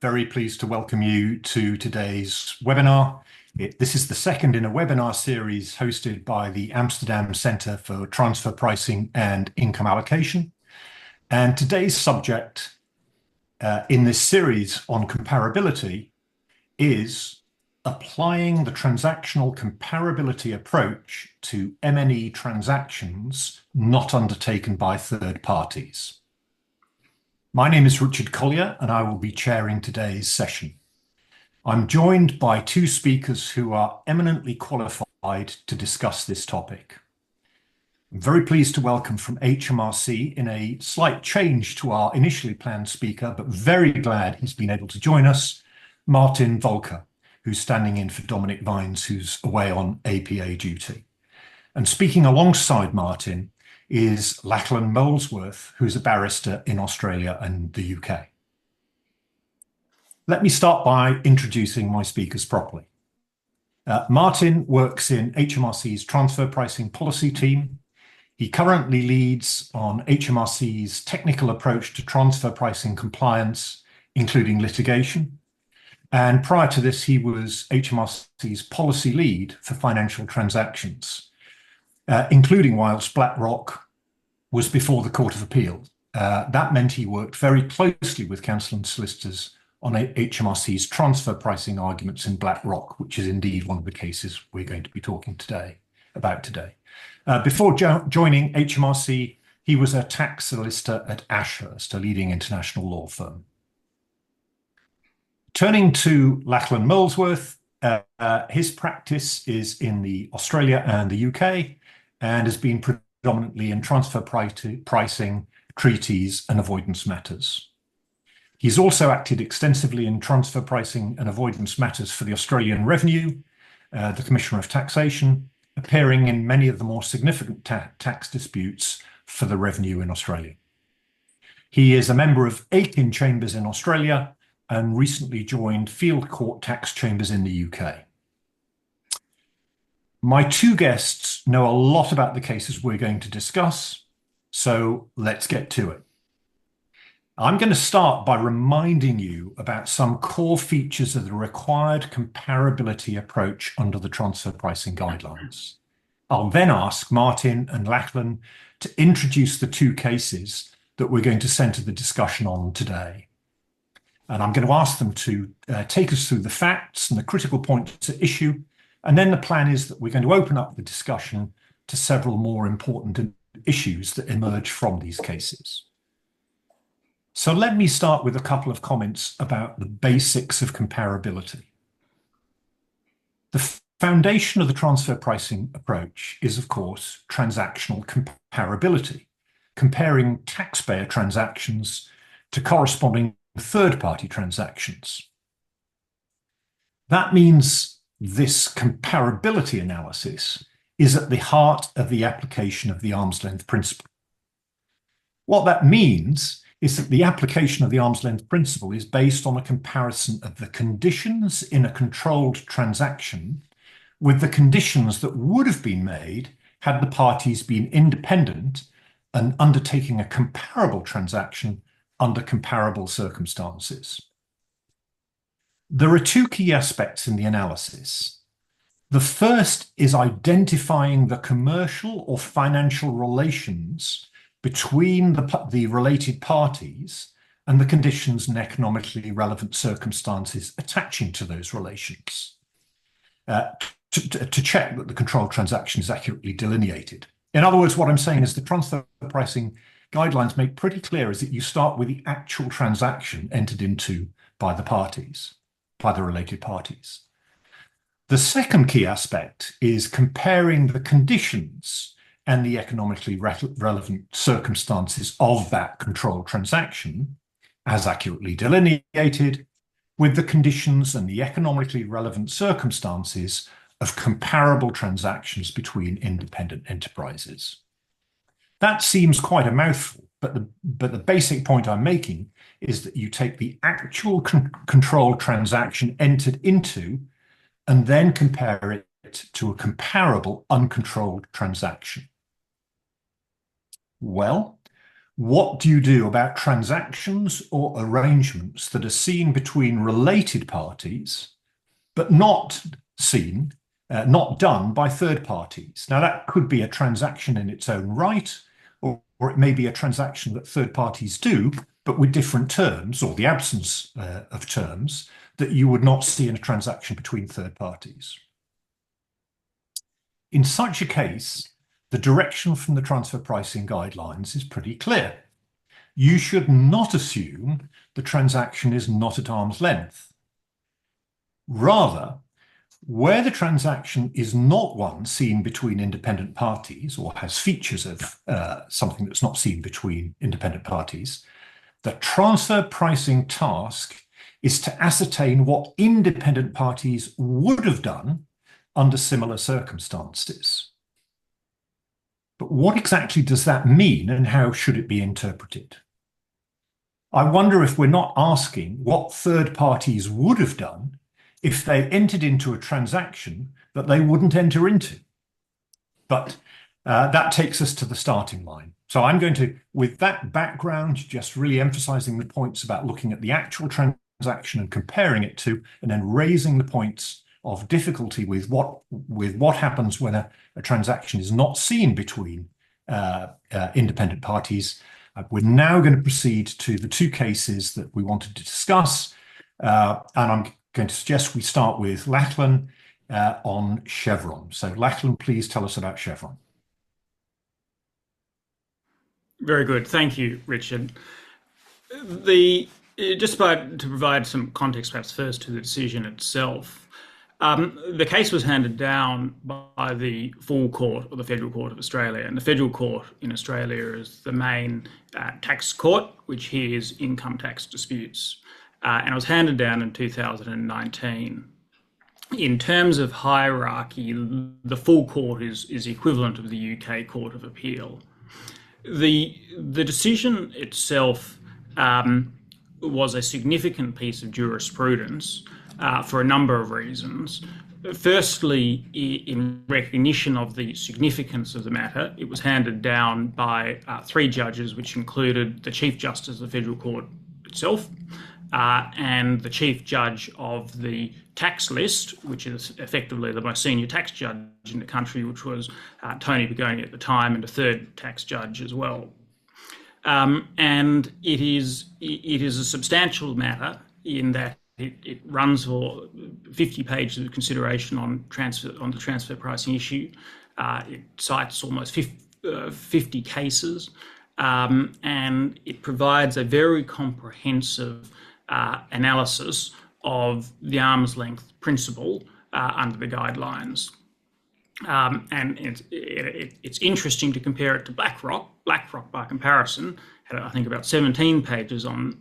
Very pleased to welcome you to today's webinar. This is the second in a webinar series hosted by the Amsterdam Centre for Transfer Pricing and Income Allocation. And today's subject in this series on comparability is applying the transactional comparability approach to M&E transactions not undertaken by third parties. My name is Richard Collier, and I will be chairing today's session. I'm joined by two speakers who are eminently qualified to discuss this topic. I'm very pleased to welcome from HMRC, in a slight change to our initially planned speaker, but very glad he's been able to join us, Martin Voelker, who's standing in for Dominic Vines, who's away on APA duty. And speaking alongside Martin is Lachlan Molesworth, who's a barrister in Australia and the UK. Let me start by introducing my speakers properly. Martin works in HMRC's transfer pricing policy team. He currently leads on HMRC's technical approach to transfer pricing compliance, including litigation. And prior to this, he was HMRC's policy lead for financial transactions, including whilst BlackRock was before the Court of Appeal. That meant he worked very closely with counsel and solicitors on HMRC's transfer pricing arguments in BlackRock, which is indeed one of the cases we're going to be talking about today. Before joining HMRC, he was a tax solicitor at Ashurst, a leading international law firm. Turning to Lachlan Molesworth, his practice is in the Australia and the UK and has been predominantly in transfer pricing, treaties and avoidance matters. He's also acted extensively in transfer pricing and avoidance matters for the Australian Revenue, the Commissioner of Taxation, appearing in many of the more significant tax disputes for the Revenue in Australia. He is a member of Aiken Chambers in Australia and recently joined Field Court Tax Chambers in the UK. My two guests know a lot about the cases we're going to discuss, so let's get to it. I'm going to start by reminding you about some core features of the required comparability approach under the transfer pricing guidelines. I'll then ask Martin and Lachlan to introduce the two cases that we're going to center the discussion on today. And I'm going to ask them to take us through the facts and the critical points at issue. And then the plan is that we're going to open up the discussion to several more important issues that emerge from these cases. So let me start with a couple of comments about the basics of comparability. The foundation of the transfer pricing approach is, of course, transactional comparability, comparing taxpayer transactions to corresponding third-party transactions. That means this comparability analysis is at the heart of the application of the arm's length principle. What that means is that the application of the arm's length principle is based on a comparison of the conditions in a controlled transaction with the conditions that would have been made had the parties been independent and undertaking a comparable transaction under comparable circumstances. There are two key aspects in the analysis. The first is identifying the commercial or financial relations between the related parties and the conditions and economically relevant circumstances attaching to those relations, to check that the controlled transaction is accurately delineated. In other words, what I'm saying is the transfer pricing guidelines make pretty clear is that you start with the actual transaction entered into by the parties, by the related parties. The second key aspect is comparing the conditions and the economically relevant circumstances of that controlled transaction, as accurately delineated, with the conditions and the economically relevant circumstances of comparable transactions between independent enterprises. That seems quite a mouthful, but the basic point I'm making is that you take the actual controlled transaction entered into and then compare it to a comparable uncontrolled transaction. Well, What do you do about transactions or arrangements that are seen between related parties, but not seen, not done by third parties? Now, that could be a transaction in its own right, or it may be a transaction that third parties do, but with different terms or the absence of terms that you would not see in a transaction between third parties. In such a case, the direction from the transfer pricing guidelines is pretty clear. You should not assume the transaction is not at arm's length. Rather, where the transaction is not one seen between independent parties or has features of something that's not seen between independent parties, the transfer pricing task is to ascertain what independent parties would have done under similar circumstances. But what exactly does that mean, and how should it be interpreted? I wonder if we're not asking what third parties would have done if they entered into a transaction that they wouldn't enter into. But that takes us to the starting line. So I'm going to, with that background, just really emphasizing the points about looking at the actual transaction and comparing it to, and then raising the points of difficulty with what happens when a transaction is not seen between independent parties. We're now going to proceed to the two cases that we wanted to discuss, and I'm going to suggest we start with Lachlan on Chevron. So Lachlan, please tell us about Chevron. Very good. Thank you, Richard. Just to provide some context, perhaps first to the decision itself. The case was handed down by the full court, or the Federal Court of Australia, and the Federal Court in Australia is the main tax court, which hears income tax disputes, and it was handed down in 2019. In terms of hierarchy, the full court is equivalent of the UK Court of Appeal. The decision itself was a significant piece of jurisprudence for a number of reasons. Firstly, in recognition of the significance of the matter, it was handed down by three judges, which included the Chief Justice of the Federal Court itself, and the Chief Judge of the tax list, which is effectively the most senior tax judge in the country, which was Tony Pagoni at the time, and a third tax judge as well. And it is a substantial matter in that it runs for 50 pages of consideration on the transfer pricing issue. It cites almost 50 cases, and it provides a very comprehensive analysis of the arm's length principle under the guidelines. And it's interesting to compare it to BlackRock. BlackRock, by comparison, had, I think, about 17 pages on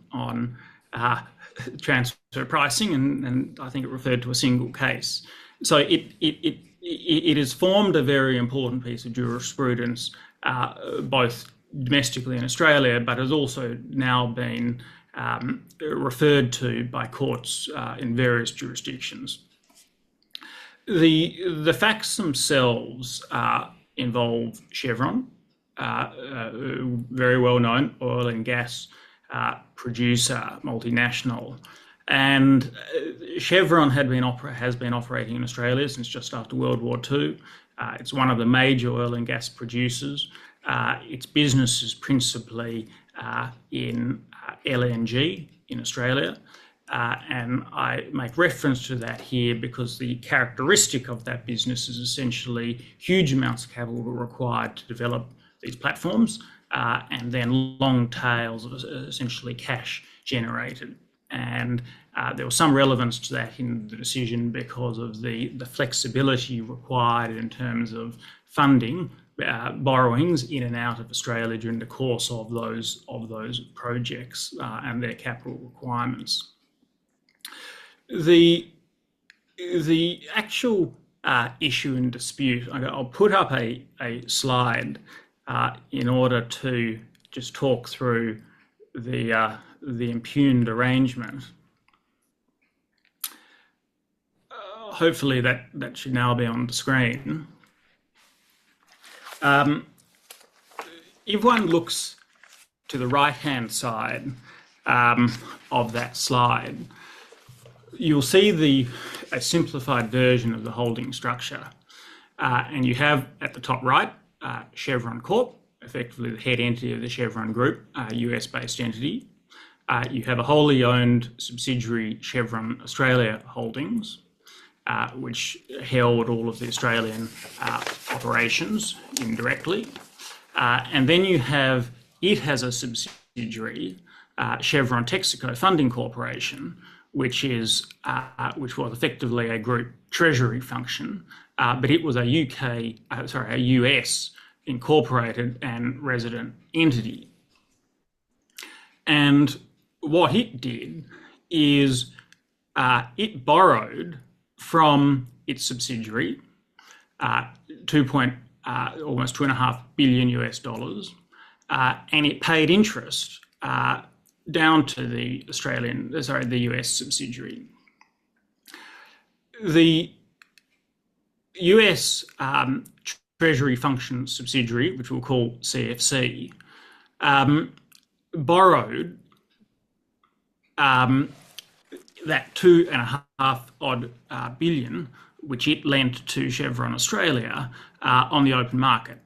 transfer pricing, and I think it referred to a single case. So it has formed a very important piece of jurisprudence, both domestically in Australia, but has also now been referred to by courts in various jurisdictions. The facts themselves involve Chevron, very well-known oil and gas producer, multinational, and Chevron has been operating in Australia since just after World War II. It's one of the major oil and gas producers. Its business is principally in LNG in Australia, and I make reference to that here because the characteristic of that business is essentially huge amounts of capital required to develop these platforms, and then long tails of essentially cash generated. And there was some relevance to that in the decision because of the flexibility required in terms of funding borrowings in and out of Australia during the course of those projects and their capital requirements. The actual issue in dispute, I'll put up a slide in order to just talk through the impugned arrangement. Hopefully that should now be on the screen. If one looks to the right-hand side of that slide, you'll see a simplified version of the holding structure. And you have at the top right, Chevron Corp, effectively the head entity of the Chevron Group, a US-based entity. You have a wholly owned subsidiary, Chevron Australia Holdings, which held all of the Australian operations indirectly. And then you have, it has a subsidiary, Chevron Texaco Funding Corporation, which was effectively a group treasury function, but it was a US incorporated and resident entity. And what it did is it borrowed from its subsidiary almost $2.5 billion US, and it paid interest down to the US subsidiary. The US Treasury Function subsidiary, which we'll call CFC, borrowed that $2.5 billion, which it lent to Chevron Australia on the open market,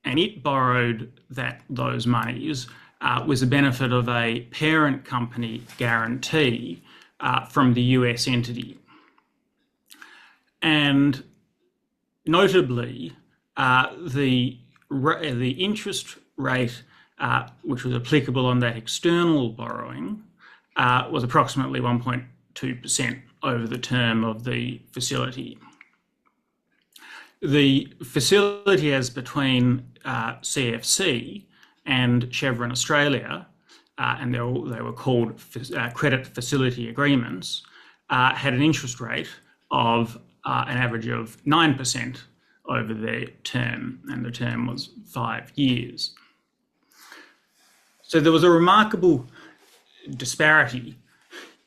and it borrowed those monies with the benefit of a parent company guarantee from the US entity. And notably, the interest rate which was applicable on that external borrowing was approximately 1.2% over the term of the facility. The facility as between CFC and Chevron Australia, and they were called credit facility agreements, had an interest rate of an average of 9% over their term, and the term was 5 years. So there was a remarkable disparity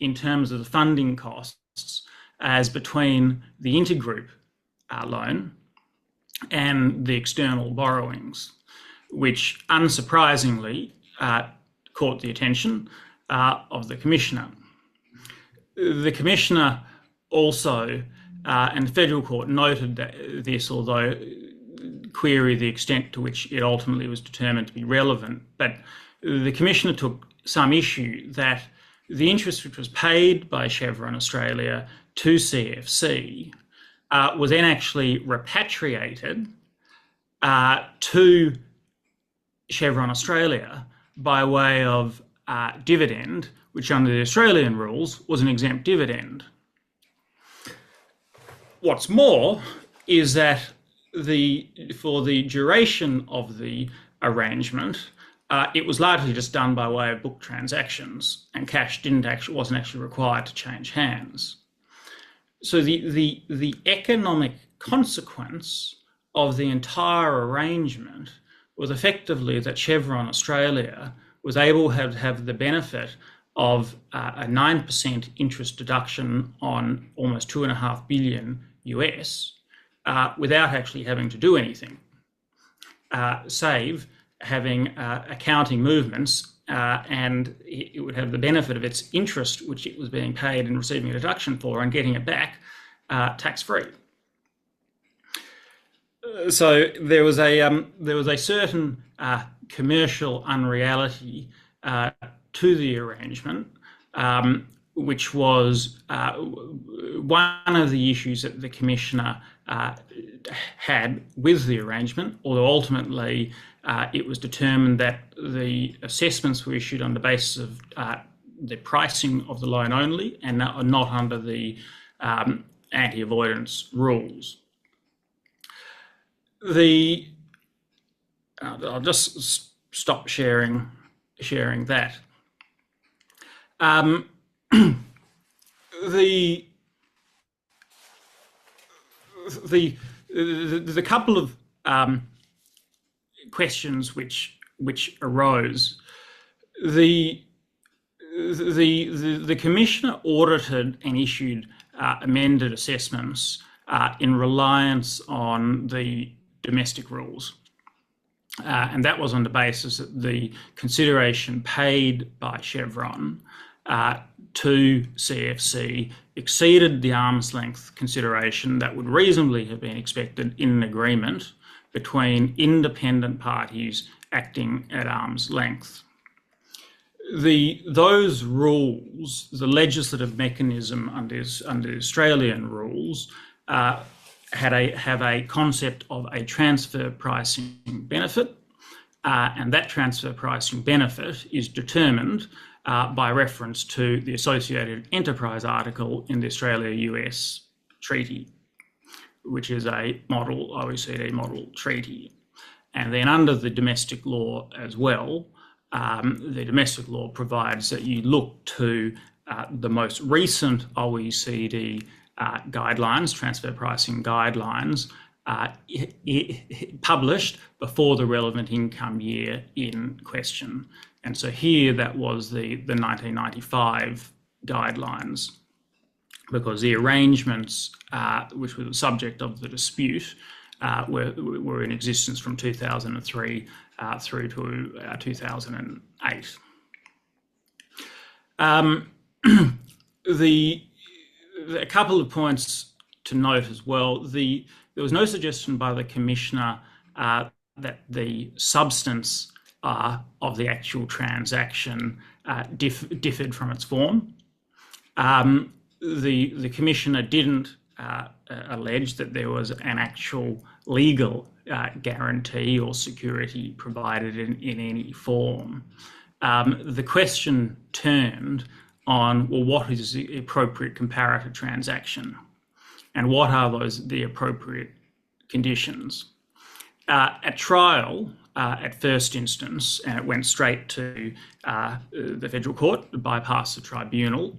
in terms of the funding costs as between the intergroup loan and the external borrowings, which unsurprisingly caught the attention of the Commissioner. The Commissioner also, and the Federal Court noted this, although query the extent to which it ultimately was determined to be relevant, but the Commissioner took some issue that the interest which was paid by Chevron Australia to CFC was then actually repatriated to Chevron Australia by way of dividend, which under the Australian rules was an exempt dividend. What's more is that for the duration of the arrangement, it was largely just done by way of book transactions, and cash wasn't actually required to change hands. So the economic consequence of the entire arrangement was effectively that Chevron Australia was able to have the benefit of a 9% interest deduction on almost $2.5 billion US without actually having to do anything, save having accounting movements, and it would have the benefit of its interest, which it was being paid and receiving a deduction for, and getting it back tax-free. So there was a certain commercial unreality to the arrangement, which was one of the issues that the Commissioner had with the arrangement, although ultimately it was determined that the assessments were issued on the basis of the pricing of the loan only, and not under the anti-avoidance rules. I'll just stop sharing that. The couple of questions which arose. The Commissioner audited and issued amended assessments in reliance on the domestic rules. And that was on the basis that the consideration paid by Chevron to CFC exceeded the arm's length consideration that would reasonably have been expected in an agreement between independent parties acting at arm's length. Those rules, the legislative mechanism under Australian rules, have a concept of a transfer pricing benefit, and that transfer pricing benefit is determined by reference to the Associated Enterprise article in the Australia-US Treaty, which is a model OECD model treaty. And then under the domestic law as well, the domestic law provides that you look to the most recent OECD guidelines, transfer pricing guidelines, published before the relevant income year in question. And so here that was the 1995 guidelines, because the arrangements which were the subject of the dispute were in existence from 2003 through to 2008. A couple of points to note as well. There was no suggestion by the Commissioner that the substance of the actual transaction differed from its form. The Commissioner didn't allege that there was an actual legal guarantee or security provided in any form. The question turned on, well, what is the appropriate comparator transaction, and what are the appropriate conditions? At trial, at first instance, and it went straight to the federal court to bypass the tribunal,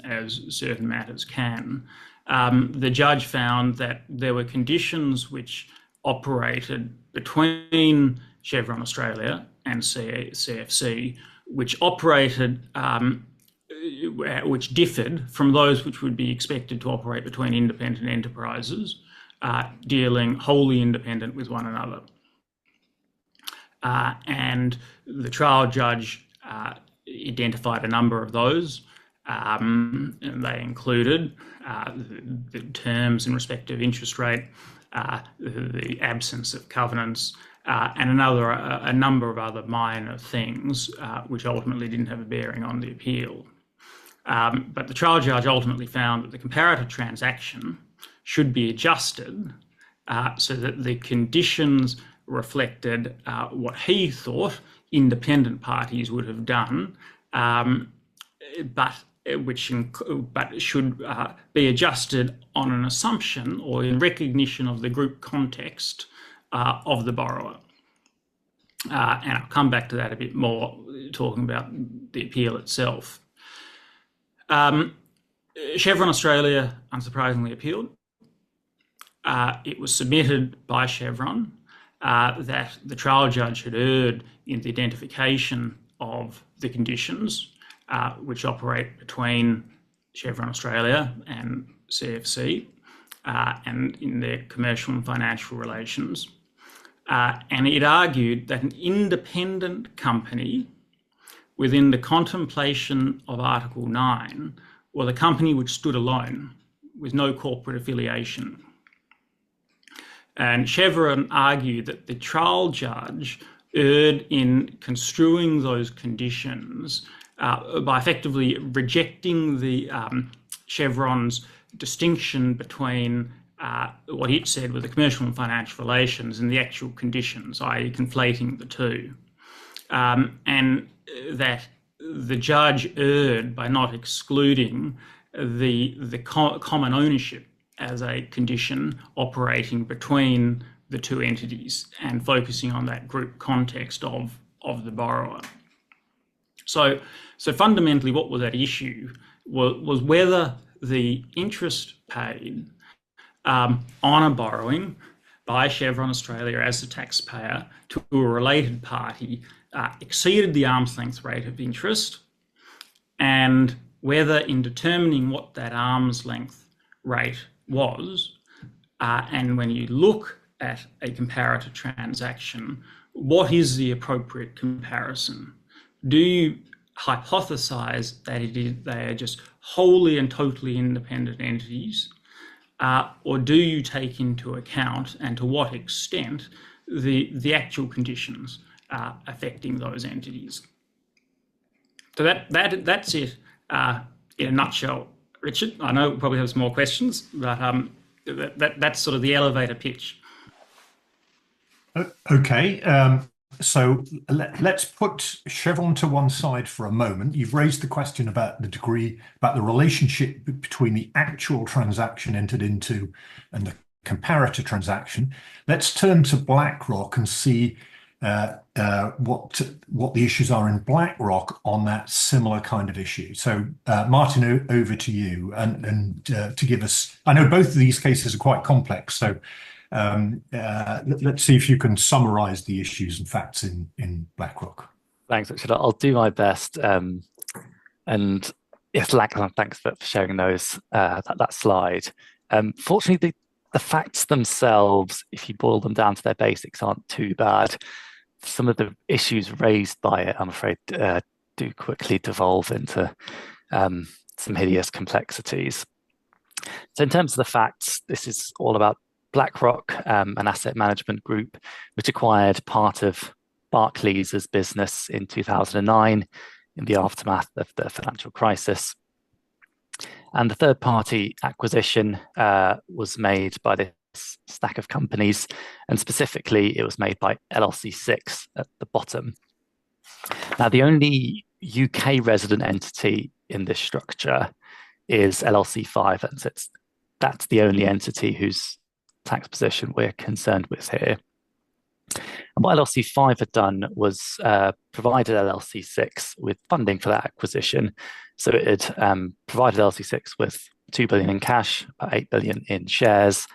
as certain matters can. The judge found that there were conditions which operated between Chevron Australia and CFC, which operated, which differed from those which would be expected to operate between independent enterprises, dealing wholly independent with one another. And the trial judge identified a number of those, and they included the terms in respect of interest rate, the absence of covenants, and a number of other minor things which ultimately didn't have a bearing on the appeal. But the trial judge ultimately found that the comparator transaction should be adjusted so that the conditions reflected what he thought independent parties would have done, but should be adjusted on an assumption or in recognition of the group context of the borrower. And I'll come back to that a bit more, talking about the appeal itself. Chevron Australia unsurprisingly appealed. It was submitted by Chevron that the trial judge had erred in the identification of the conditions which operate between Chevron Australia and CFC and in their commercial and financial relations. And it argued that an independent company within the contemplation of Article 9 was a company which stood alone with no corporate affiliation. And Chevron argued that the trial judge erred in construing those conditions by effectively rejecting the Chevron's distinction between what it said were the commercial and financial relations and the actual conditions, i.e. conflating the two. And that the judge erred by not excluding the common ownership as a condition operating between the two entities and focusing on that group context of the borrower. So fundamentally what was at issue was whether the interest paid on a borrowing by Chevron Australia as the taxpayer to a related party exceeded the arm's length rate of interest, and whether in determining what that arm's length rate was, and when you look at a comparator transaction, what is the appropriate comparison? Do you hypothesize that they are just wholly and totally independent entities, or do you take into account, and to what extent, the actual conditions affecting those entities? So that's it in a nutshell, Richard. I know we probably have some more questions, but that's sort of the elevator pitch. Okay, so let's put Chevron to one side for a moment. You've raised the question about the degree, about the relationship between the actual transaction entered into and the comparator transaction. Let's turn to BlackRock and see what the issues are in BlackRock on that similar kind of issue. So, Martin, over to you, and to give us. I know both of these cases are quite complex, so. Let's see if you can summarize the issues and facts in BlackRock. Thanks, Richard. I'll do my best. And yes, Lachlan, thanks for sharing those that slide. Fortunately, the facts themselves, if you boil them down to their basics, aren't too bad. Some of the issues raised by it, I'm afraid, do quickly devolve into some hideous complexities. So in terms of the facts, this is all about BlackRock, an asset management group, which acquired part of Barclays' business in 2009 in the aftermath of the financial crisis. And the third-party acquisition was made by this stack of companies, and specifically it was made by LLC6 at the bottom. Now, the only UK resident entity in this structure is LLC5, and that's the only entity whose tax position we're concerned with here. And what LLC5 had done was provided LLC6 with funding for that acquisition. So it had provided LLC6 with 2 billion in cash, about 8 billion in shares,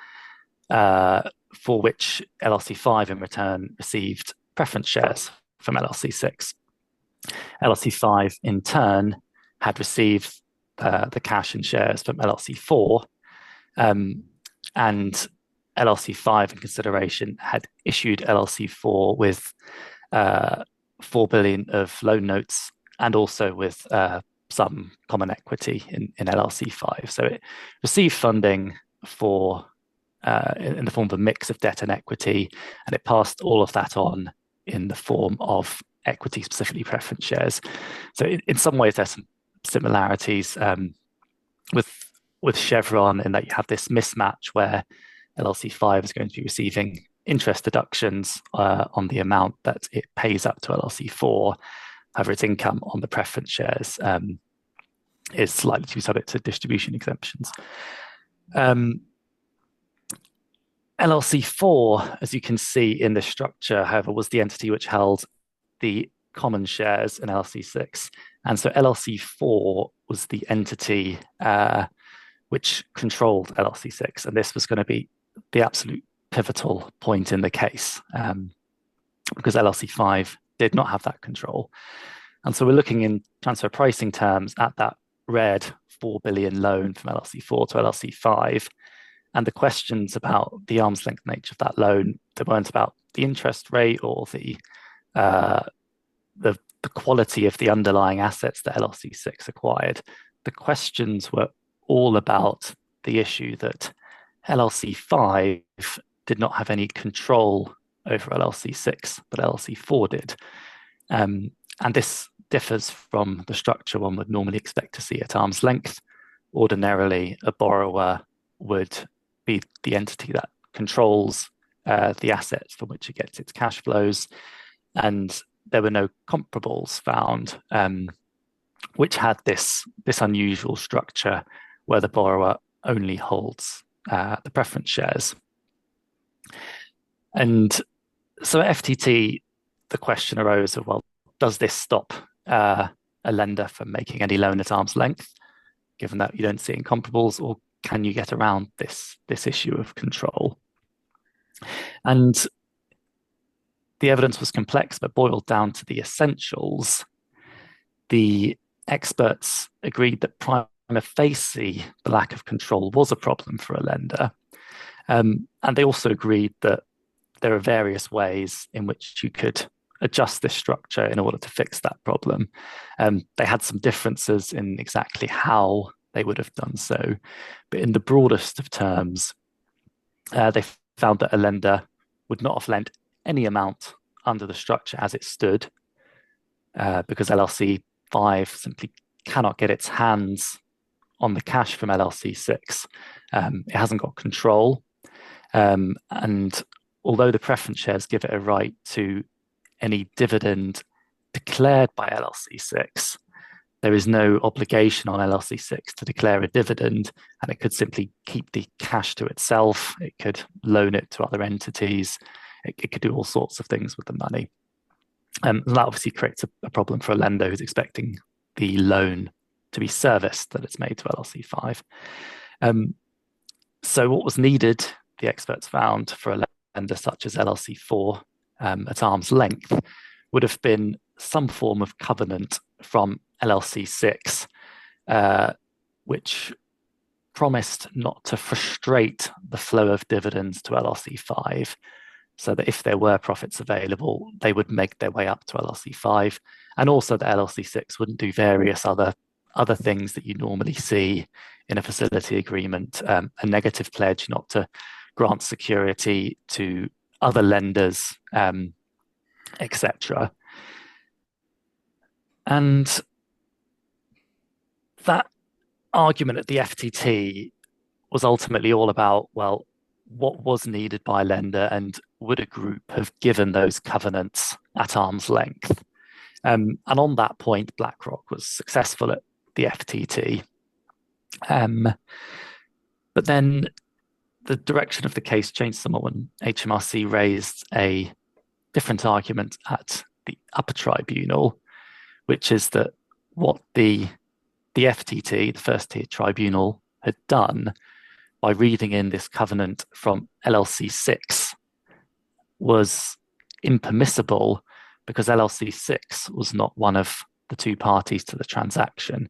for which LLC5 in return received preference shares from LLC6. LLC5 in turn had received the cash and shares from LLC4, and LLC5 in consideration had issued LLC4 with 4 billion of loan notes and also with some common equity in LLC5. So it received funding for in the form of a mix of debt and equity, and it passed all of that on in the form of equity, specifically preference shares. So in some ways there's some similarities with Chevron in that you have this mismatch where LLC5 is going to be receiving interest deductions on the amount that it pays up to LLC4. However, its income on the preference shares is likely to be subject to distribution exemptions. LLC4, as you can see in the structure, however, was the entity which held the common shares in LLC6. And so LLC4 was the entity which controlled LLC6. And this was going to be the absolute pivotal point in the case, because LLC5 did not have that control. And so we're looking in transfer pricing terms at that red 4 billion loan from LLC4 to LLC5. And the questions about the arm's length nature of that loan, they weren't about the interest rate or the quality of the underlying assets that LLC6 acquired. The questions were all about the issue that LLC5 did not have any control over LLC6, but LLC4 did. And this differs from the structure one would normally expect to see at arm's length. Ordinarily, a borrower would be the entity that controls the assets from which it gets its cash flows. And there were no comparables found which had this unusual structure where the borrower only holds the preference shares. And so at FTT, the question arose of, well, does this stop a lender from making any loan at arm's length, given that you don't see incomparables, or can you get around this issue of control? And the evidence was complex, but boiled down to the essentials. The experts agreed that prima facie, the lack of control was a problem for a lender. And they also agreed that there are various ways in which you could adjust this structure in order to fix that problem. They had some differences in exactly how they would have done so, but in the broadest of terms, they found that a lender would not have lent any amount under the structure as it stood, because LLC 5 simply cannot get its hands on the cash from LLC 6. It hasn't got control. And although the preference shares give it a right to any dividend declared by LLC 6, there is no obligation on LLC 6 to declare a dividend, and it could simply keep the cash to itself. It could loan it to other entities. It could do all sorts of things with the money. And that obviously creates a problem for a lender who's expecting the loan to be serviced that it's made to LLC 5. So what was needed, the experts found, for a lender such as LLC 4 at arm's length would have been some form of covenant from LLC 6, which promised not to frustrate the flow of dividends to LLC 5, so that if there were profits available, they would make their way up to LLC 5, and also that LLC 6 wouldn't do various other things that you normally see in a facility agreement, a negative pledge not to grant security to other lenders, etc. And that argument at the FTT was ultimately all about, well, what was needed by a lender, and would a group have given those covenants at arm's length? And on that point, BlackRock was successful at the FTT. But then the direction of the case changed somewhat when HMRC raised a different argument at the upper tribunal, which is that what the FTT, the first tier tribunal, had done by reading in this covenant from LLC 6 was impermissible, because LLC 6 was not one of the two parties to the transaction.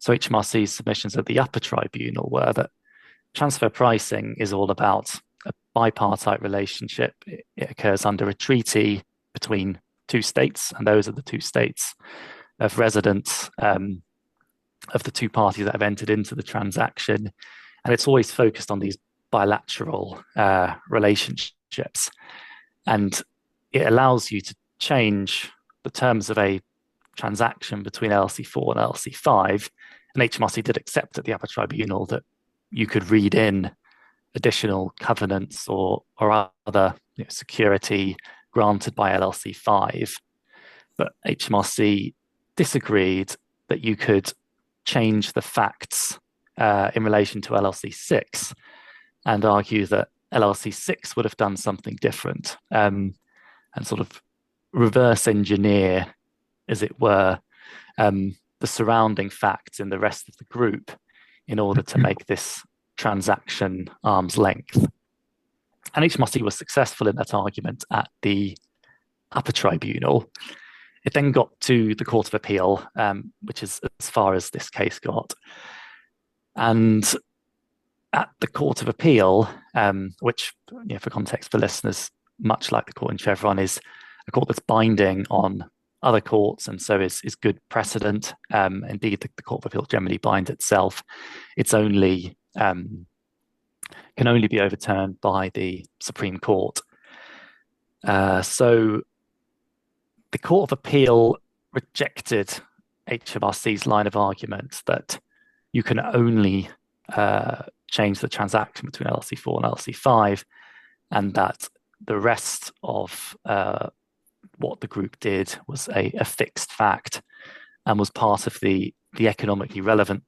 So HMRC's submissions at the upper tribunal were that transfer pricing is all about a bipartite relationship. It occurs under a treaty between two states, and those are the two states of residence of the two parties that have entered into the transaction. And it's always focused on these bilateral relationships. And it allows you to change the terms of a transaction between LLC 4 and LLC 5. And HMRC did accept at the upper tribunal that you could read in additional covenants or other security granted by LLC 5. But HMRC disagreed that you could change the facts in relation to LLC 6 and argue that LLC 6 would have done something different, and sort of reverse engineer, as it were, the surrounding facts in the rest of the group in order to make this transaction arm's length. And HMRC was successful in that argument at the upper tribunal. It then got to the Court of Appeal, which is as far as this case got. And at the Court of Appeal, which, for context for listeners, much like the court in Chevron, is a court that's binding on other courts, and so is good precedent. Indeed, the Court of Appeal generally binds itself. It's only can only be overturned by the Supreme Court. So the Court of Appeal rejected HMRC's line of argument that you can only change the transaction between LLC 4 and LLC 5, and that the rest of what the group did was a fixed fact and was part of the economically relevant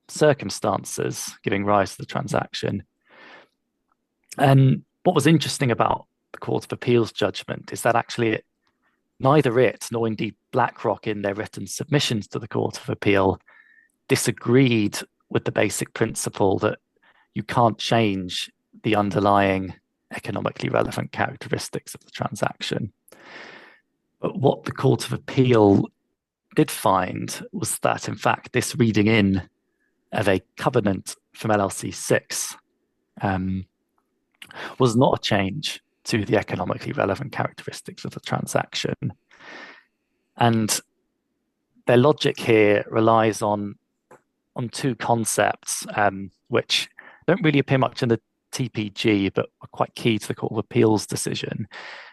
circumstances giving rise to the transaction. And what was interesting about the Court of Appeal's judgment is that actually neither it nor indeed BlackRock in their written submissions to the Court of Appeal disagreed with the basic principle that you can't change the underlying economically relevant characteristics of the transaction. But what the Court of Appeal did find was that, in fact, this reading in of a covenant from LLC 6 was not a change to the economically relevant characteristics of the transaction. And their logic here relies on two concepts, which don't really appear much in the TPG, but are quite key to the Court of Appeal's decision.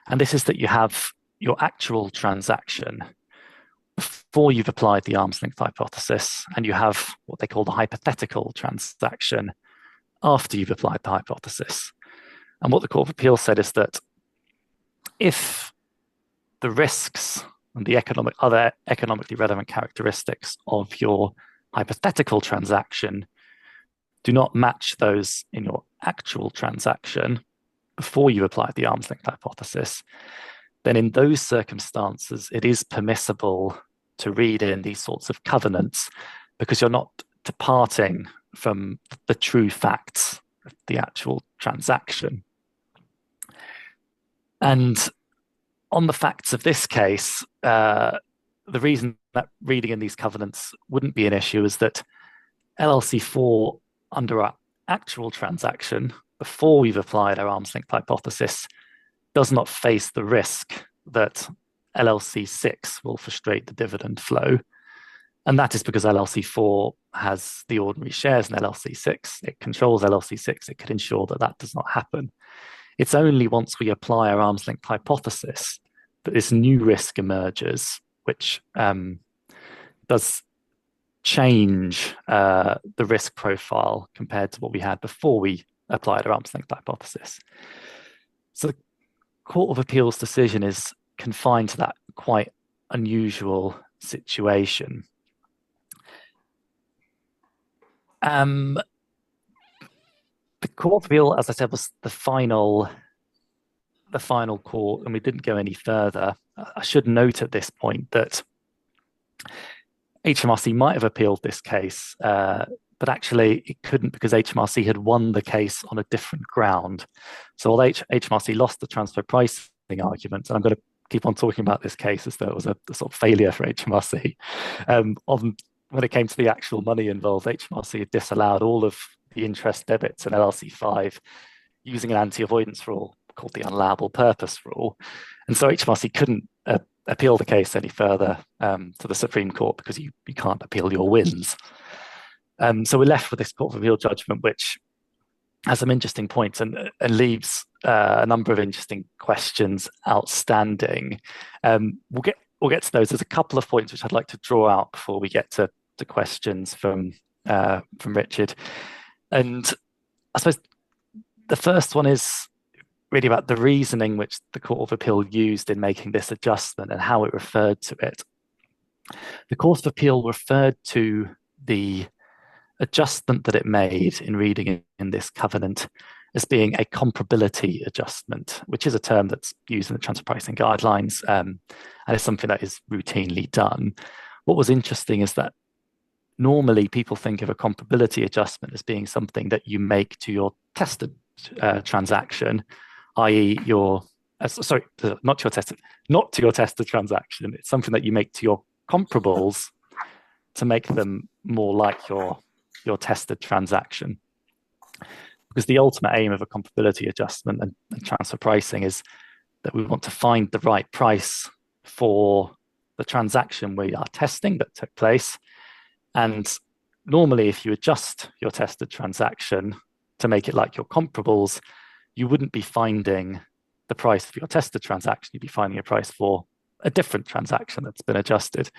And this is that you have your actual transaction before you've applied the arm's length hypothesis, and you have what they call the hypothetical transaction after you've applied the hypothesis. And what the Court of Appeal said is that if the risks and the other economically relevant characteristics of your hypothetical transaction do not match those in your actual transaction before you applied the arm's length hypothesis, then in those circumstances, it is permissible to read in these sorts of covenants because you're not departing from the true facts of the actual transaction. And on the facts of this case, the reason that reading in these covenants wouldn't be an issue is that LLC4, under our actual transaction, before we've applied our arm's length hypothesis, does not face the risk that LLC6 will frustrate the dividend flow. And that is because LLC4 has the ordinary shares in LLC6. It controls LLC6. It could ensure that that does not happen. It's only once we apply our arm's length hypothesis that this new risk emerges, which does change the risk profile compared to what we had before we applied our arm's length hypothesis. So the Court of Appeal's decision is confined to that quite unusual situation. The Court of Appeal, as I said, was the final court, and we didn't go any further. I should note at this point that HMRC might have appealed this case, but actually it couldn't because HMRC had won the case on a different ground. So although HMRC lost the transfer pricing argument, and I'm going to keep on talking about this case as though it was a sort of failure for HMRC, when it came to the actual money involved, HMRC had disallowed all of the interest debits in LLC5 using an anti-avoidance rule called the unallowable purpose rule. And so HMRC couldn't appeal the case any further to the Supreme Court because you can't appeal your wins. So we're left with this Court of Appeal judgment, which has some interesting points and leaves a number of interesting questions outstanding. We'll get to those. There's a couple of points which I'd like to draw out before we get to questions from Richard. And I suppose the first one is really about the reasoning which the Court of Appeal used in making this adjustment and how it referred to it. The Court of Appeal referred to the adjustment that it made in reading in this covenant as being a comparability adjustment, which is a term that's used in the transfer pricing guidelines, and is something that is routinely done. What was interesting is that normally people think of a comparability adjustment as being something that you make to your tested transaction, i.e. not to your tested transaction. It's something that you make to your comparables to make them more like your tested transaction. Because the ultimate aim of a comparability adjustment and transfer pricing is that we want to find the right price for the transaction we are testing that took place. And normally, if you adjust your tested transaction to make it like your comparables, you wouldn't be finding the price for your tested transaction. You'd be finding a price for a different transaction that's been adjusted.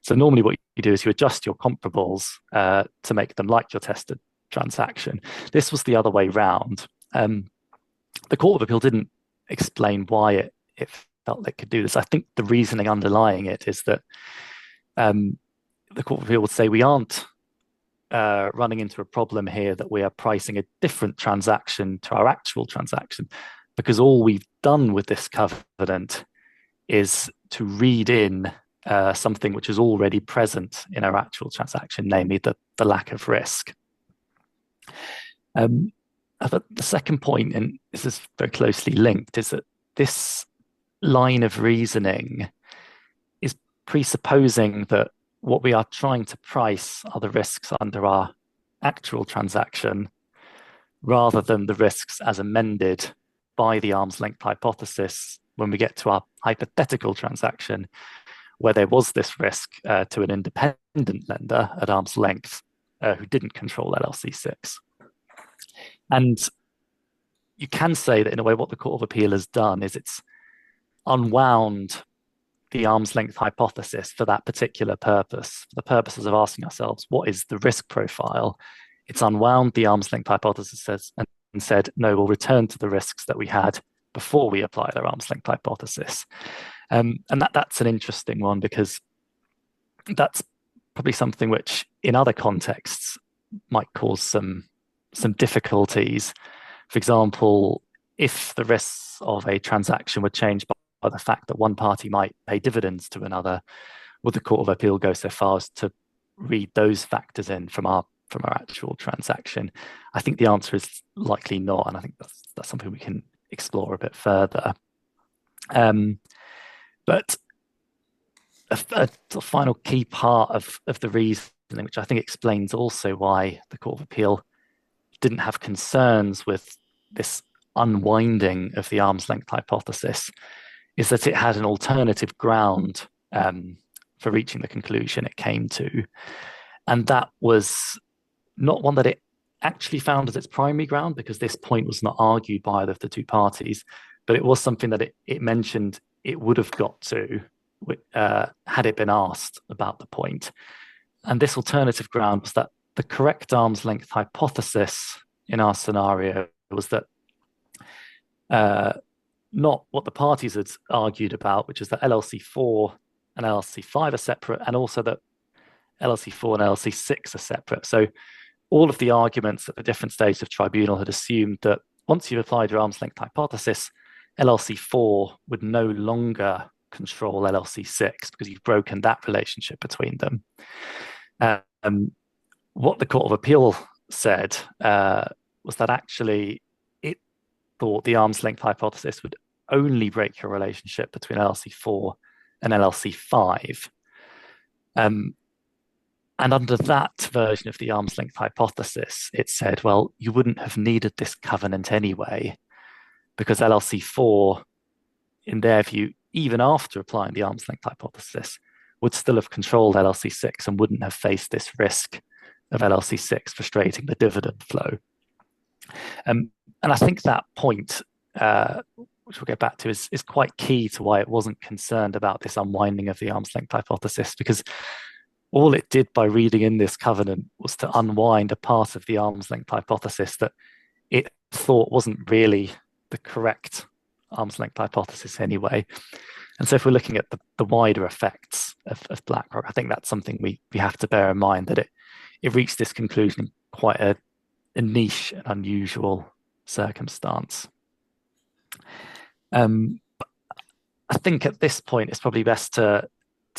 So normally what you do is you adjust your comparables to make them like your tested transaction. This was the other way round. The Court of Appeal didn't explain why it felt it could do this. I think the reasoning underlying it is that the Court of Appeal would say we aren't running into a problem here that we are pricing a different transaction to our actual transaction, because all we've done with this covenant is to read in something which is already present in our actual transaction, namely the lack of risk. But the second point, and this is very closely linked, is that this line of reasoning is presupposing that what we are trying to price are the risks under our actual transaction rather than the risks as amended by the arm's length hypothesis when we get to our hypothetical transaction where there was this risk to an independent lender at arm's length who didn't control LLC6. And you can say that in a way what the Court of Appeal has done is it's unwound the arm's length hypothesis for that particular purpose, for the purposes of asking ourselves, what is the risk profile? It's unwound the arm's length hypothesis and said, no, we'll return to the risks that we had before we applied our arm's length hypothesis. And that's an interesting one because that's probably something which in other contexts might cause some difficulties. For example, if the risks of a transaction were changed by the fact that one party might pay dividends to another, would the Court of Appeal go so far as to read those factors in from our actual transaction? I think the answer is likely not, and I think that's something we can explore a bit further. But a final key part of the reasoning, which I think explains also why the Court of Appeal didn't have concerns with this unwinding of the arm's length hypothesis, is that it had an alternative ground for reaching the conclusion it came to. And that was not one that it actually found as its primary ground, because this point was not argued by either of the two parties, but it was something that it mentioned it would have got to had it been asked about the point. And this alternative ground was that the correct arm's length hypothesis in our scenario was that not what the parties had argued about, which is that LLC4 and LLC5 are separate, and also that LLC4 and LLC6 are separate. So all of the arguments at the different stages of tribunal had assumed that once you've applied your arm's length hypothesis, LLC4 would no longer control LLC6 because you've broken that relationship between them. What the Court of Appeal said was that actually it thought the arm's length hypothesis would only break your relationship between LLC4 and LLC5. And under that version of the arm's length hypothesis, it said, well, you wouldn't have needed this covenant anyway, because LLC4, in their view, even after applying the arm's length hypothesis, would still have controlled LLC6 and wouldn't have faced this risk of LLC6 frustrating the dividend flow. And I think that point, which we'll get back to, is quite key to why it wasn't concerned about this unwinding of the arm's length hypothesis, because all it did by reading in this covenant was to unwind a part of the arm's length hypothesis that it thought wasn't really the correct arm's length hypothesis anyway. And so if we're looking at the wider effects of BlackRock, I think that's something we have to bear in mind, that it reached this conclusion in quite a niche and unusual circumstance. I think at this point it's probably best to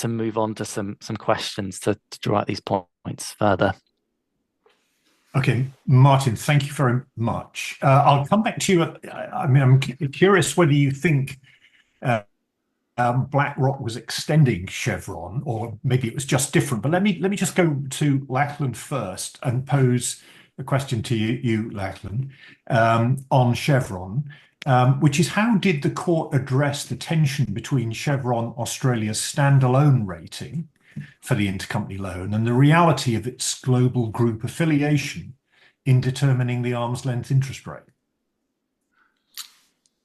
move on to some questions to draw out these points further. Okay, Martin, thank you very much. I'll come back to you. I mean, I'm curious whether you think BlackRock was extending Chevron, or maybe it was just different. But let me just go to Lachlan first and pose a question to you, Lachlan, on Chevron, which is, how did the court address the tension between Chevron Australia's standalone rating for the intercompany loan and the reality of its global group affiliation in determining the arm's length interest rate?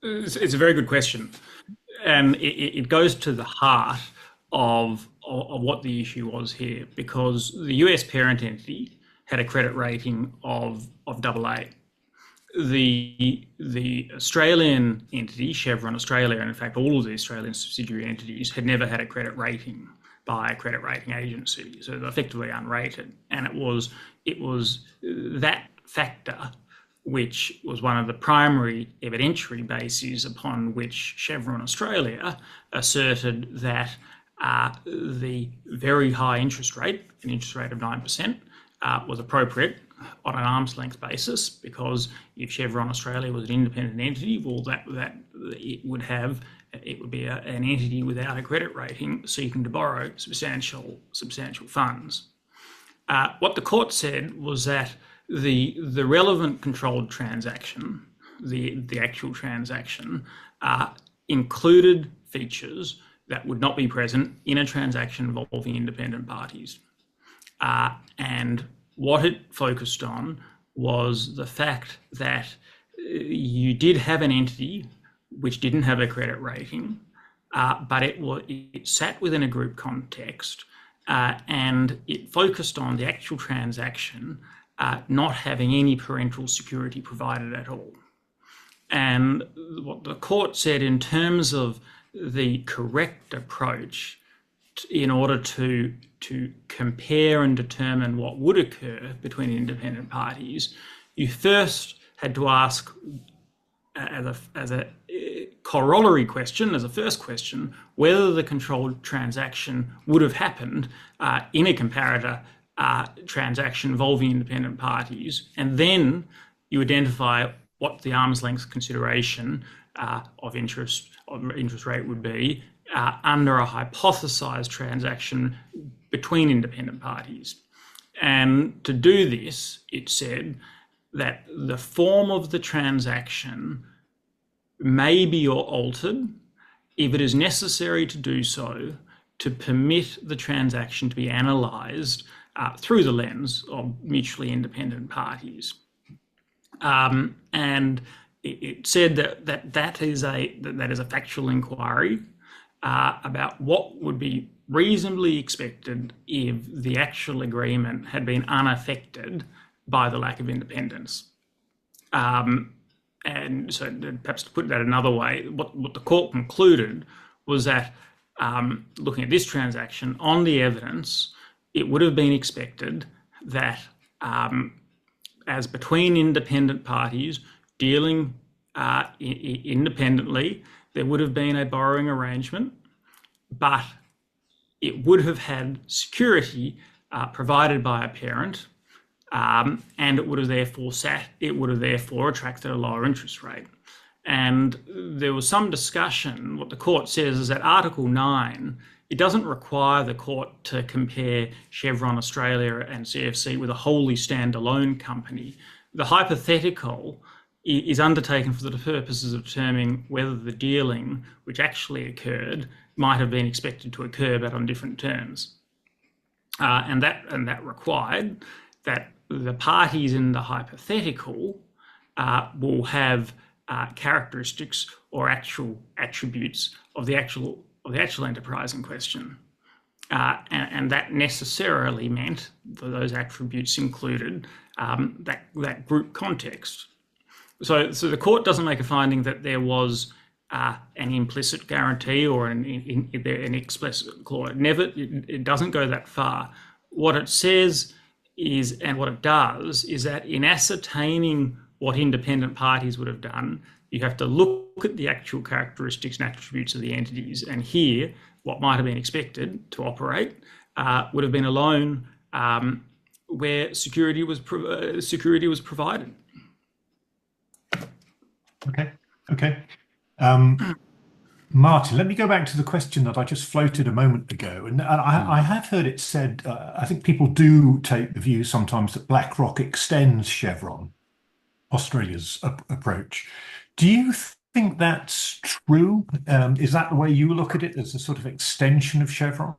It's a very good question, and it goes to the heart of what the issue was here, because the US parent entity had a credit rating of AA. The Australian entity, Chevron Australia, and in fact all of the Australian subsidiary entities, had never had a credit rating by a credit rating agency, so they're effectively unrated. And it was that factor which was one of the primary evidentiary bases upon which Chevron Australia asserted that the very high interest rate, an interest rate of 9%, was appropriate on an arm's length basis, because if Chevron Australia was an independent entity, well, that it would be an entity without a credit rating seeking to borrow substantial funds. What the court said was that the relevant controlled transaction the actual transaction, included features that would not be present in a transaction involving independent parties. And what it focused on was the fact that you did have an entity which didn't have a credit rating, but it sat within a group context, and it focused on the actual transaction not having any parental security provided at all. And what the court said in terms of the correct approach in order to compare and determine what would occur between independent parties, you first had to ask as a corollary question, as a first question, whether the controlled transaction would have happened in a comparator transaction involving independent parties, and then you identify what the arm's length consideration of interest rate would be under a hypothesized transaction between independent parties. And to do this, it said that the form of the transaction may be altered if it is necessary to do so to permit the transaction to be analysed through the lens of mutually independent parties. And it said that is a factual inquiry about what would be reasonably expected if the actual agreement had been unaffected by the lack of independence. And so perhaps to put that another way, what the court concluded was that looking at this transaction, on the evidence, it would have been expected that as between independent parties dealing independently, there would have been a borrowing arrangement, but it would have had security provided by a parent, and it would have therefore attracted a lower interest rate. And there was some discussion. What the court says is that Article 9, it doesn't require the court to compare Chevron Australia and CFC with a wholly standalone company. The hypothetical is undertaken for the purposes of determining whether the dealing which actually occurred might have been expected to occur, but on different terms. And that required that the parties in the hypothetical will have characteristics or actual attributes of the actual enterprise in question, and that necessarily meant that those attributes included that group context. So the court doesn't make a finding that there was an implicit guarantee or an explicit clause. It doesn't go that far. What it says is, and what it does, is that in ascertaining what independent parties would have done, you have to look at the actual characteristics and attributes of the entities, and here, what might have been expected to operate would have been a loan where security was provided. Okay. Martin, let me go back to the question that I just floated a moment ago. And I have heard it said, I think people do take the view sometimes that BlackRock extends Chevron, Australia's approach. Do you think that's true? Is that the way you look at it, as a sort of extension of Chevron?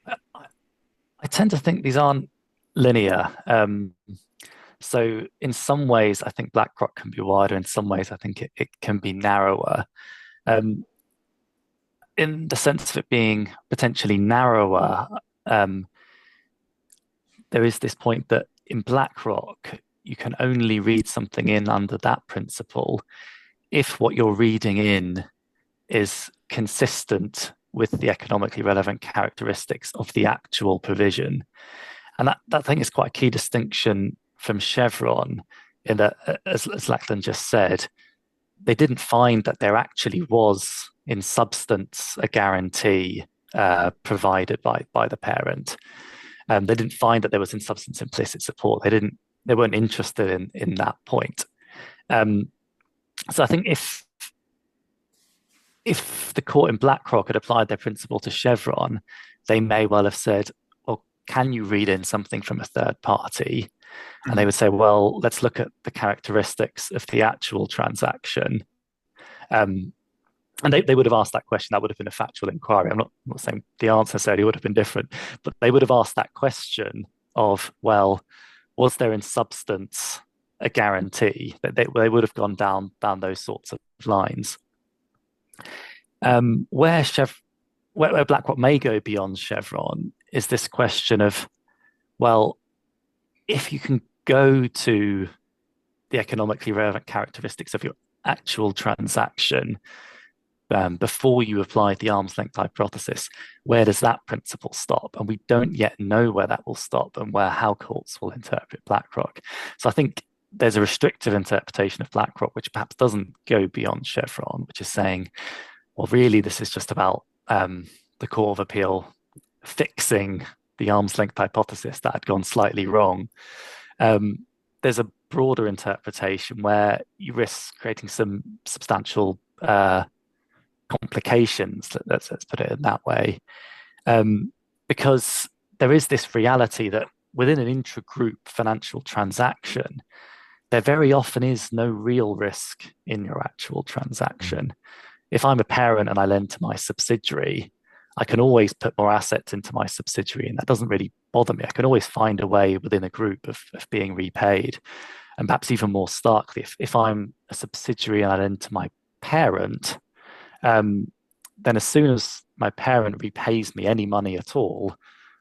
I tend to think these aren't linear. So in some ways, I think BlackRock can be wider. In some ways, I think it can be narrower. In the sense of it being potentially narrower, there is this point that in BlackRock, you can only read something in under that principle if what you're reading in is consistent with the economically relevant characteristics of the actual provision. And that thing is quite a key distinction from Chevron, in that, as Lachlan just said, they didn't find that there actually was, in substance, a guarantee provided by the parent. They didn't find that there was, in substance, implicit support. They weren't interested in that point. So I think if the court in BlackRock had applied their principle to Chevron, they may well have said, well, can you read in something from a third party? And they would say, well, let's look at the characteristics of the actual transaction. And they would have asked that question. That would have been a factual inquiry. I'm not saying the answer necessarily would have been different, but they would have asked that question of, well, was there in substance a guarantee? That they would have gone down those sorts of lines. Where BlackRock may go beyond Chevron is this question of, well, if you can go to the economically relevant characteristics of your actual transaction before you apply the arm's length hypothesis, where does that principle stop? And we don't yet know where that will stop and how courts will interpret BlackRock. So I think there's a restrictive interpretation of BlackRock, which perhaps doesn't go beyond Chevron, which is saying, well, really, this is just about the Court of Appeal fixing the arm's length hypothesis that had gone slightly wrong. There's a broader interpretation where you risk creating some substantial complications, let's put it in that way, because there is this reality that within an intra-group financial transaction, there very often is no real risk in your actual transaction. If I'm a parent and I lend to my subsidiary, I can always put more assets into my subsidiary, and that doesn't really bother me. I can always find a way within a group of being repaid. And perhaps even more starkly, if I'm a subsidiary and I lend to my parent, then as soon as my parent repays me any money at all,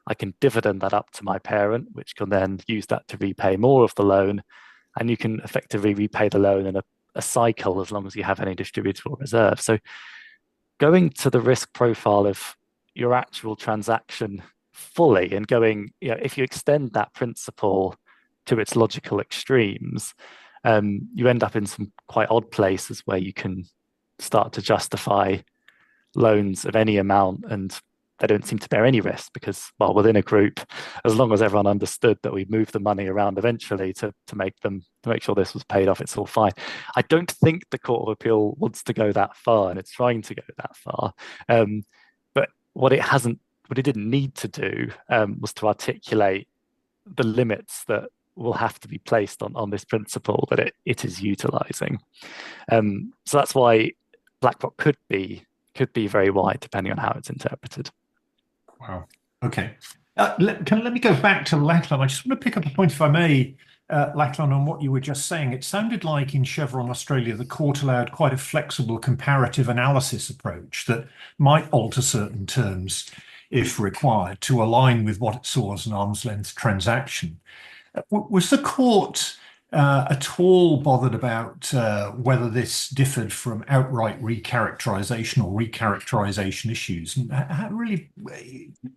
I can dividend that up to my parent, which can then use that to repay more of the loan. And you can effectively repay the loan in a cycle as long as you have any distributable reserve. So going to the risk profile of your actual transaction fully and going, if you extend that principle to its logical extremes, you end up in some quite odd places where you can start to justify loans of any amount and they don't seem to bear any risk because, well, within a group, as long as everyone understood that we moved the money around eventually to make sure this was paid off, it's all fine. I don't think the Court of Appeal wants to go that far, and it's trying to go that far. But what it didn't need to do was to articulate the limits that will have to be placed on this principle that it is utilizing. So that's why BlackRock could be very wide depending on how it's interpreted. Wow. Okay. Let me go back to Lachlan. I just want to pick up a point, if I may, Lachlan, on what you were just saying. It sounded like in Chevron Australia, the court allowed quite a flexible comparative analysis approach that might alter certain terms if required to align with what it saw as an arm's length transaction. Was the court at all bothered about whether this differed from outright recharacterization or recharacterization issues? And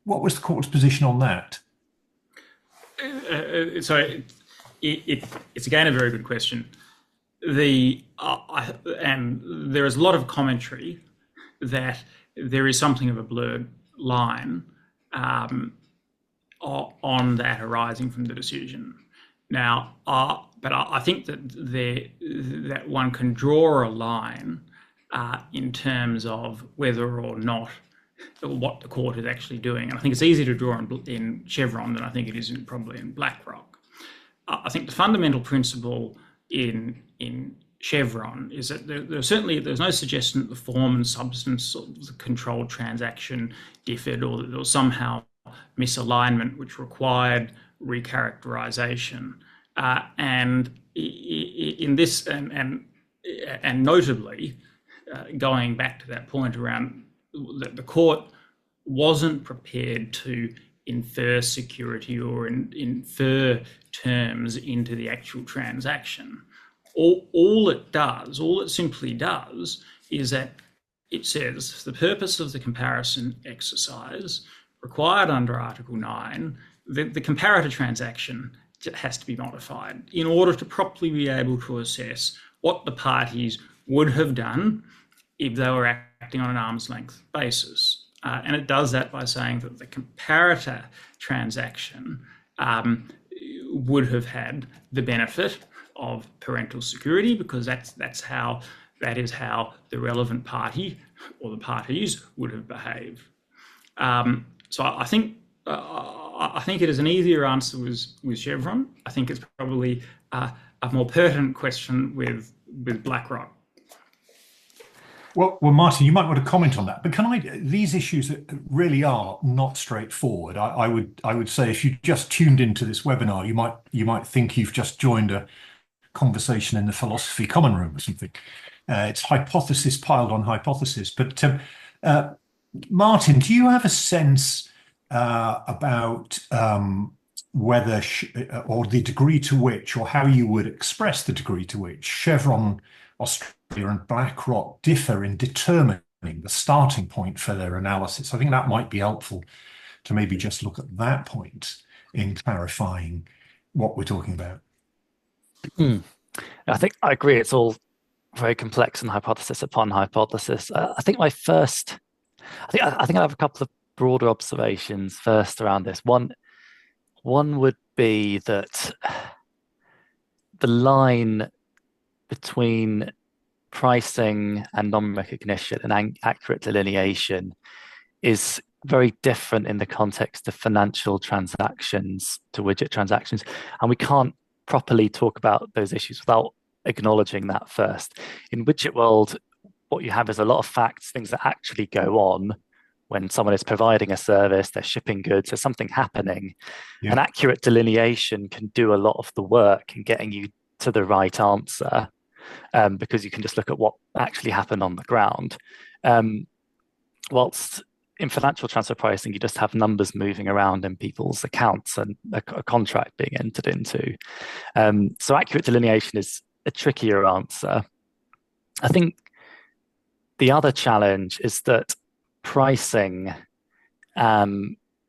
what was the court's position on that? So it's again a very good question. And there is a lot of commentary that there is something of a blurred line on that arising from the decision. Now, but I think that one can draw a line in terms of whether or not what the court is actually doing. And I think it's easier to draw in Chevron than I think it is probably in BlackRock. I think the fundamental principle in Chevron is that there's no suggestion that the form and substance of the controlled transaction differed or that there was somehow misalignment which required recharacterization. And in this, and notably, going back to that point around that the court wasn't prepared to infer security or infer terms into the actual transaction. All it simply does is that it says the purpose of the comparison exercise required under Article 9, the comparator transaction has to be modified in order to properly be able to assess what the parties would have done if they were acting on an arm's length basis. And it does that by saying that the comparator transaction would have had the benefit of parental security because that is how the relevant party or the parties would have behaved. So I think I think it is an easier answer with Chevron. I think it's probably a more pertinent question with BlackRock. Well, Martin, you might want to comment on that. But these issues really are not straightforward. I would say if you just tuned into this webinar, you might think you've just joined a conversation in the philosophy common room or something. It's hypothesis piled on hypothesis. But Martin, do you have a sense about whether or the degree to which, or how you would express the degree to which Chevron Australia and BlackRock differ in determining the starting point for their analysis? I think that might be helpful to maybe just look at that point in clarifying what we're talking about. I think I agree. It's all very complex and hypothesis upon hypothesis. I think I have a couple of broader observations first around this. One would be that the line between pricing and non-recognition and accurate delineation is very different in the context of financial transactions to widget transactions. And we can't properly talk about those issues without acknowledging that first. In widget world, what you have is a lot of facts, things that actually go on when someone is providing a service, they're shipping goods, there's something happening. Yeah. An accurate delineation can do a lot of the work in getting you to the right answer, because you can just look at what actually happened on the ground. Whilst in financial transfer pricing, you just have numbers moving around in people's accounts and a contract being entered into. So accurate delineation is a trickier answer. I think the other challenge is that pricing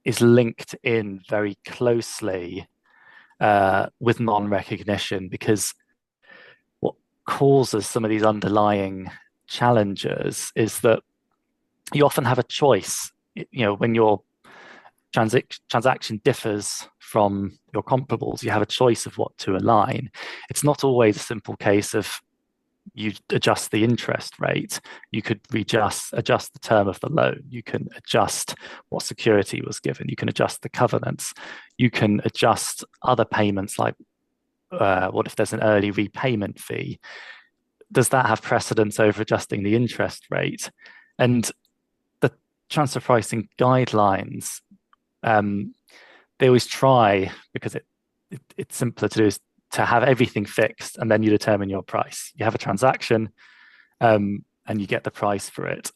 is linked in very closely with non-recognition, because what causes some of these underlying challenges is that you often have a choice. When your transaction differs from your comparables, you have a choice of what to align. It's not always a simple case of you adjust the interest rate. You could adjust the term of the loan. You can adjust what security was given. You can adjust the covenants. You can adjust other payments, like what if there's an early repayment fee? Does that have precedence over adjusting the interest rate? And the transfer pricing guidelines, they always try, because it's simpler to do, is to have everything fixed, and then you determine your price. You have a transaction, and you get the price for it.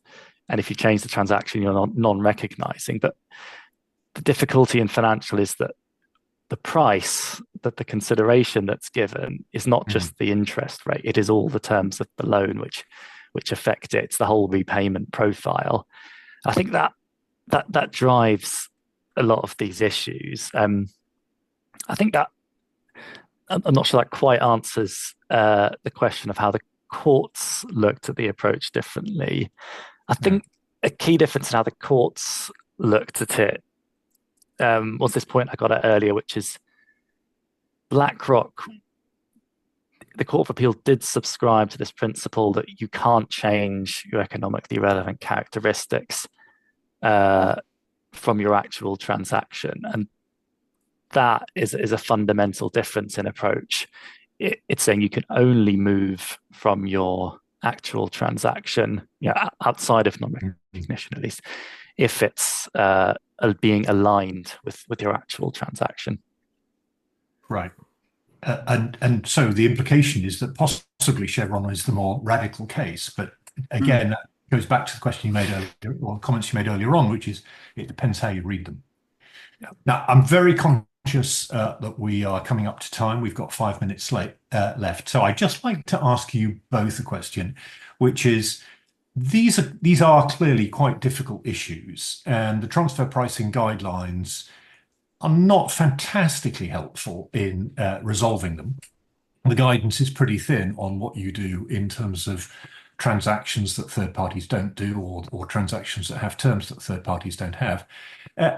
And if you change the transaction, you're non-recognizing. But the difficulty in financial is that the price, that the consideration that's given is not just the interest rate. It is all the terms of the loan which affect it. It's the whole repayment profile. I think that drives a lot of these issues. I think that I'm not sure that quite answers the question of how the courts looked at the approach differently. I think a key difference in how the courts looked at it was this point I got at earlier, which is BlackRock, the Court of Appeal did subscribe to this principle that you can't change your economically relevant characteristics from your actual transaction. And that is a fundamental difference in approach. It's saying you can only move from your actual transaction, outside of non-recognition at least, if it's being aligned with your actual transaction. Right. And so the implication is that possibly Chevron is the more radical case. But again, that goes back to the question you made earlier, or comments you made earlier on, which is it depends how you read them. Yeah. Now, I'm very conscious that we are coming up to time. We've got 5 minutes left. So I'd just like to ask you both a question, which is, these are clearly quite difficult issues, and the transfer pricing guidelines are not fantastically helpful in resolving them. The guidance is pretty thin on what you do in terms of transactions that third parties don't do, or transactions that have terms that third parties don't have.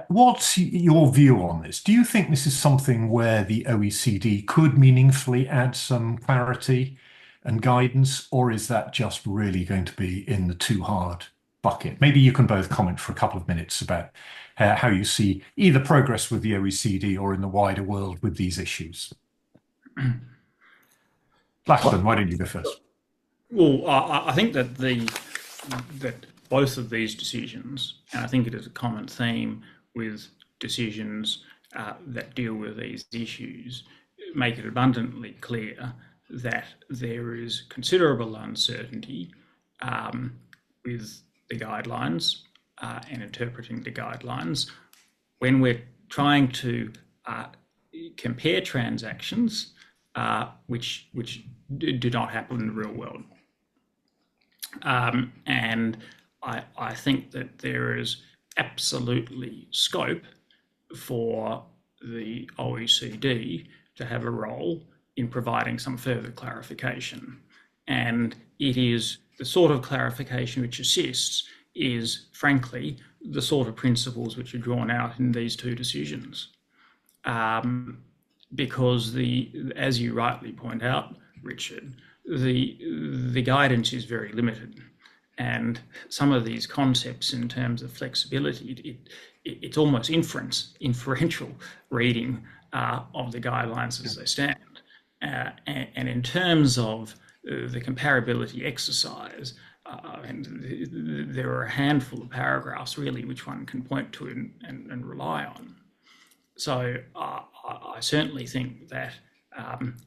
What's your view on this? Do you think this is something where the OECD could meaningfully add some clarity and guidance, or is that just really going to be in the too hard bucket. Maybe you can both comment for a couple of minutes about how you see either progress with the OECD or in the wider world with these issues. Lachlan, why don't you go first? Well, I think that both of these decisions, and I think it is a common theme with decisions that deal with these issues, make it abundantly clear that there is considerable uncertainty with the guidelines and interpreting the guidelines when we're trying to compare transactions which do not happen in the real world. And I think that there is absolutely scope for the OECD to have a role in providing some further clarification. And it is the sort of clarification which assists is, frankly, the sort of principles which are drawn out in these two decisions. Because as you rightly point out, Richard, the guidance is very limited. And some of these concepts in terms of flexibility, it's almost inferential reading of the guidelines as they stand. And in terms of the comparability exercise, and there are a handful of paragraphs really which one can point to and rely on. So I certainly think that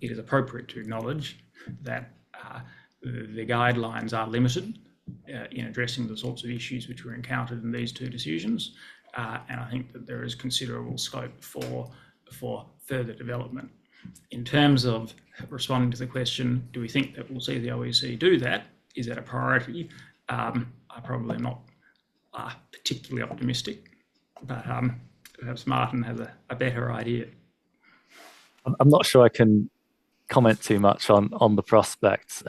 it is appropriate to acknowledge that the guidelines are limited in addressing the sorts of issues which were encountered in these two decisions. And I think that there is considerable scope for further development. In terms of responding to the question, do we think that we'll see the OECD do that? Is that a priority? I probably am not particularly optimistic, but perhaps Martin has a better idea. I'm not sure I can comment too much on the prospects.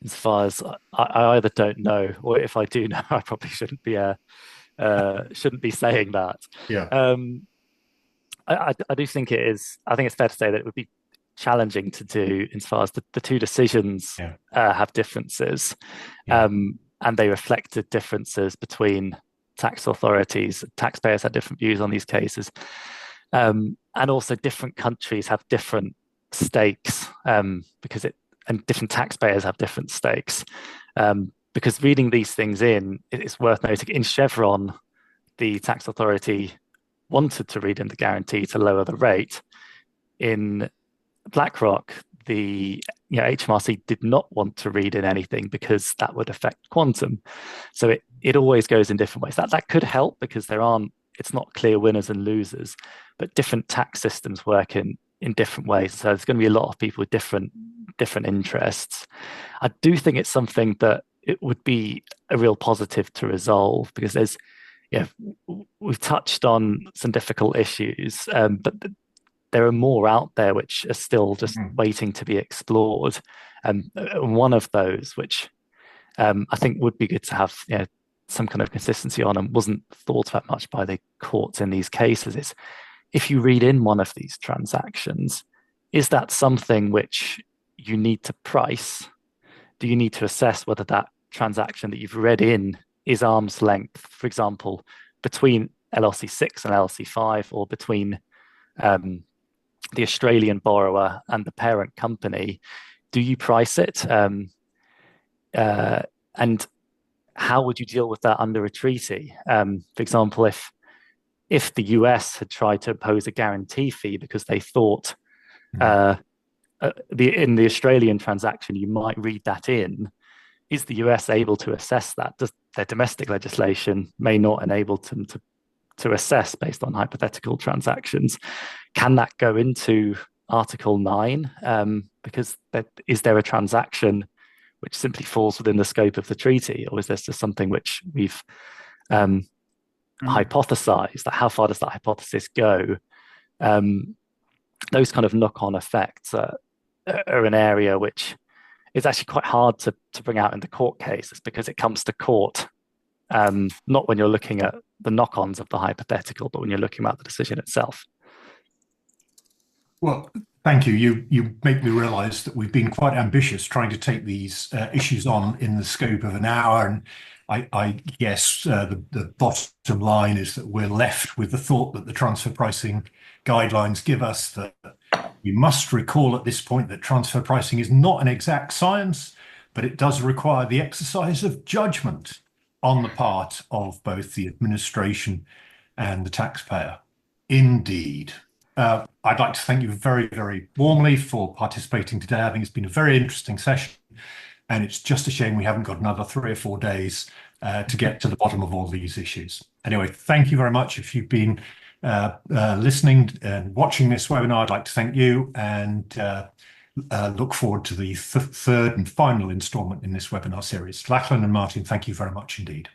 As far as I either don't know, or if I do know, I probably shouldn't be saying that. Yeah. I do think it is. I think it's fair to say that it would be challenging to do insofar as the two decisions have differences, and they reflected differences between tax authorities. Taxpayers had different views on these cases, and also different countries have different stakes and different taxpayers have different stakes. Because reading these things it's worth noting in Chevron, the tax authority wanted to read in the guarantee to lower the rate. In BlackRock, the HMRC did not want to read in anything because that would affect quantum. So it always goes in different ways. That could help because it's not clear winners and losers, but different tax systems work in different ways. So there's going to be a lot of people with different interests. I do think it's something that it would be a real positive to resolve because we've touched on some difficult issues, but there are more out there which are still just waiting to be explored. And one of those, which I think would be good to have some kind of consistency on and wasn't thought about much by the courts in these cases, is if you read in one of these transactions, is that something which you need to price? Do you need to assess whether that transaction that you've read in is arm's length, for example, between LLC 6 and LLC 5, or between the Australian borrower and the parent company? Do you price it? And how would you deal with that under a treaty? For example, if the US had tried to impose a guarantee fee because they thought in the Australian transaction you might read that in, is the US able to assess that? Does their domestic legislation may not enable them to assess based on hypothetical transactions? Can that go into Article 9? Because is there a transaction which simply falls within the scope of the treaty, or is this just something which we've hypothesized? That how far does that hypothesis go? Those kind of knock-on effects are an area which is actually quite hard to bring out in the court cases because it comes to court not when you're looking at the knock-ons of the hypothetical, but when you're looking at the decision itself. Well, thank you. You make me realise that we've been quite ambitious trying to take these issues on in the scope of an hour, and I guess the bottom line is that we're left with the thought that the transfer pricing guidelines give us, that we must recall at this point that transfer pricing is not an exact science, but it does require the exercise of judgment on the part of both the administration and the taxpayer. Indeed. I'd like to thank you very, very warmly for participating today. I think it's been a very interesting session, and it's just a shame we haven't got another 3 or 4 days to get to the bottom of all these issues. Anyway, thank you very much. If you've been listening and watching this webinar, I'd like to thank you, and look forward to the third and final installment in this webinar series. Lachlan and Martin, thank you very much indeed.